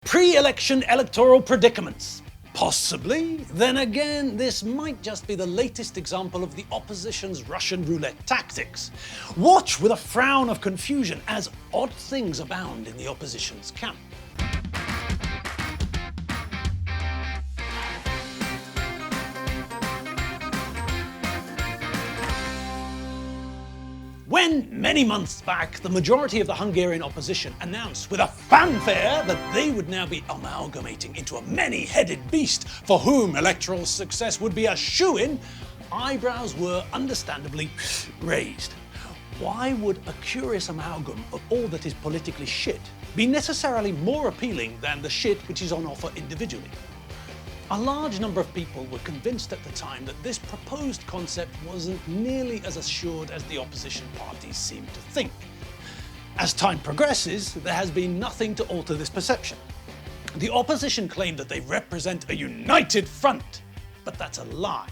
Pre-election electoral predicaments. Possibly. Then again, this might just be the latest example of the opposition's Russian roulette tactics. Watch with a frown of confusion as odd things abound in the opposition's camp. When, many months back, the majority of the Hungarian opposition announced with a fanfare that they would now be amalgamating into a many-headed beast for whom electoral success would be a shoo-in, eyebrows were understandably raised. Why would a curious amalgam of all that is politically shit be necessarily more appealing than the shit which is on offer individually? A large number of people were convinced at the time that this proposed concept wasn't nearly as assured as the opposition parties seemed to think. As time progresses, there has been nothing to alter this perception. The opposition claimed that they represent a united front, but that's a lie.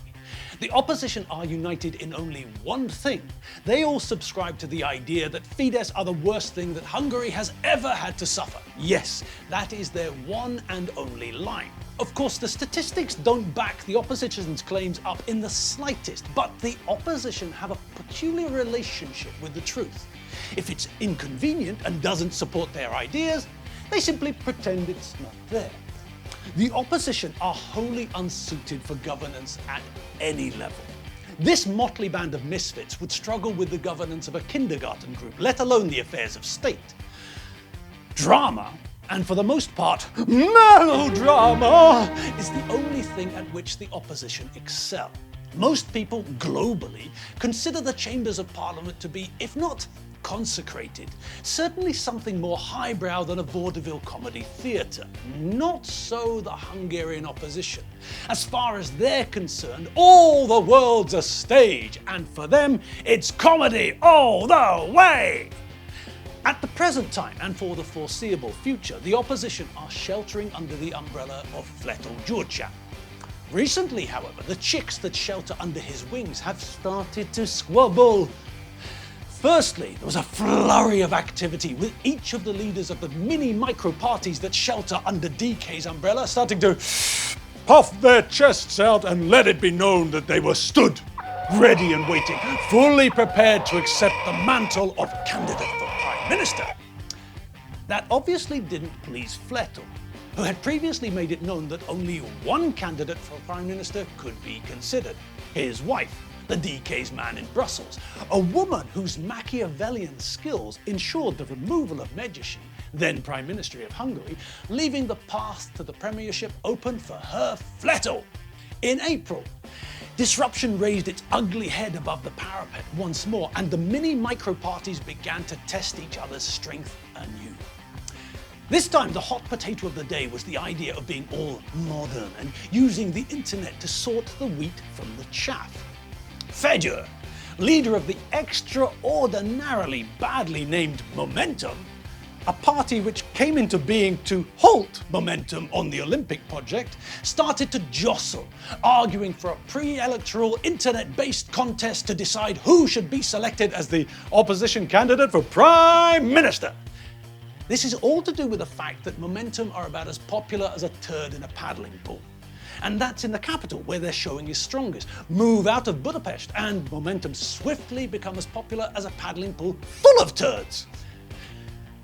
The opposition are united in only one thing. They all subscribe to the idea that Fidesz are the worst thing that Hungary has ever had to suffer. Yes, that is their one and only line. Of course, the statistics don't back the opposition's claims up in the slightest, but the opposition have a peculiar relationship with the truth. If it's inconvenient and doesn't support their ideas, they simply pretend it's not there. The opposition are wholly unsuited for governance at any level. This motley band of misfits would struggle with the governance of a kindergarten group, let alone the affairs of state. Drama, and for the most part, melodrama, is the only thing at which the opposition excel. Most people globally consider the chambers of parliament to be, if not consecrated, certainly something more highbrow than a vaudeville comedy theatre. Not so the Hungarian opposition. As far as they're concerned, all the world's a stage, and for them, it's comedy all the way. At the present time, and for the foreseeable future, the opposition are sheltering under the umbrella of Flettel Gyurcsány. Recently, however, the chicks that shelter under his wings have started to squabble. Firstly, there was a flurry of activity with each of the leaders of the mini-micro parties that shelter under DK's umbrella starting to puff their chests out and let it be known that they were stood, ready and waiting, fully prepared to accept the mantle of candidate for Prime Minister. That obviously didn't please Flettel, who had previously made it known that only one candidate for Prime Minister could be considered, his wife, the DK's man in Brussels, a woman whose Machiavellian skills ensured the removal of Meglehet, then Prime Minister of Hungary, leaving the path to the premiership open for her Flettel. In April, disruption raised its ugly head above the parapet once more, and the mini-micro parties began to test each other's strength anew. This time, the hot potato of the day was the idea of being all modern and using the internet to sort the wheat from the chaff. Fedor, leader of the extraordinarily badly named Momentum, a party which came into being to halt momentum on the Olympic project, started to jostle, arguing for a pre-electoral internet-based contest to decide who should be selected as the opposition candidate for Prime Minister. This is all to do with the fact that Momentum are about as popular as a turd in a paddling pool. And that's in the capital, where their showing is strongest. Move out of Budapest, and Momentum swiftly become as popular as a paddling pool full of turds.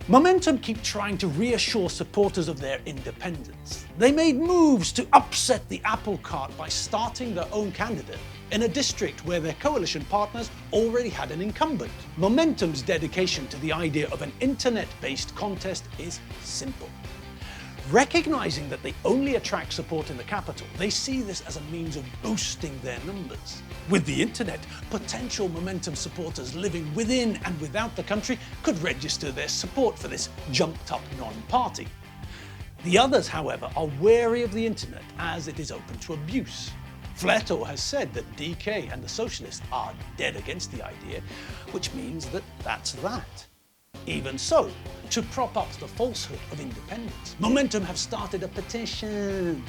Momentum keep trying to reassure supporters of their independence. They made moves to upset the apple cart by starting their own candidate in a district where their coalition partners already had an incumbent. Momentum's dedication to the idea of an internet-based contest is simple. Recognizing that they only attract support in the capital, they see this as a means of boosting their numbers. With the internet, potential Momentum supporters living within and without the country could register their support for this jumped-up non-party. The others, however, are wary of the internet as it is open to abuse. Flettel has said that DK and the socialists are dead against the idea, which means that that's that. Even so, to prop up the falsehood of independence, Momentum have started a petition.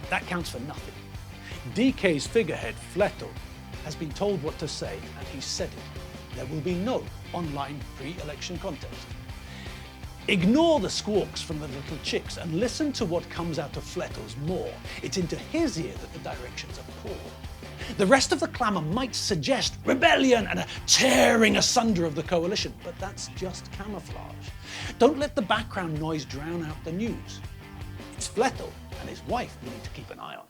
That counts for nothing. DK's figurehead, Flettel, has been told what to say, and he said it. There will be no online pre-election contest. Ignore the squawks from the little chicks and listen to what comes out of Flettel's maw. It's into his ear that the directions are poured. The rest of the clamour might suggest rebellion and a tearing asunder of the coalition, but that's just camouflage. Don't let the background noise drown out the news. It's Flettel and his wife we need to keep an eye on.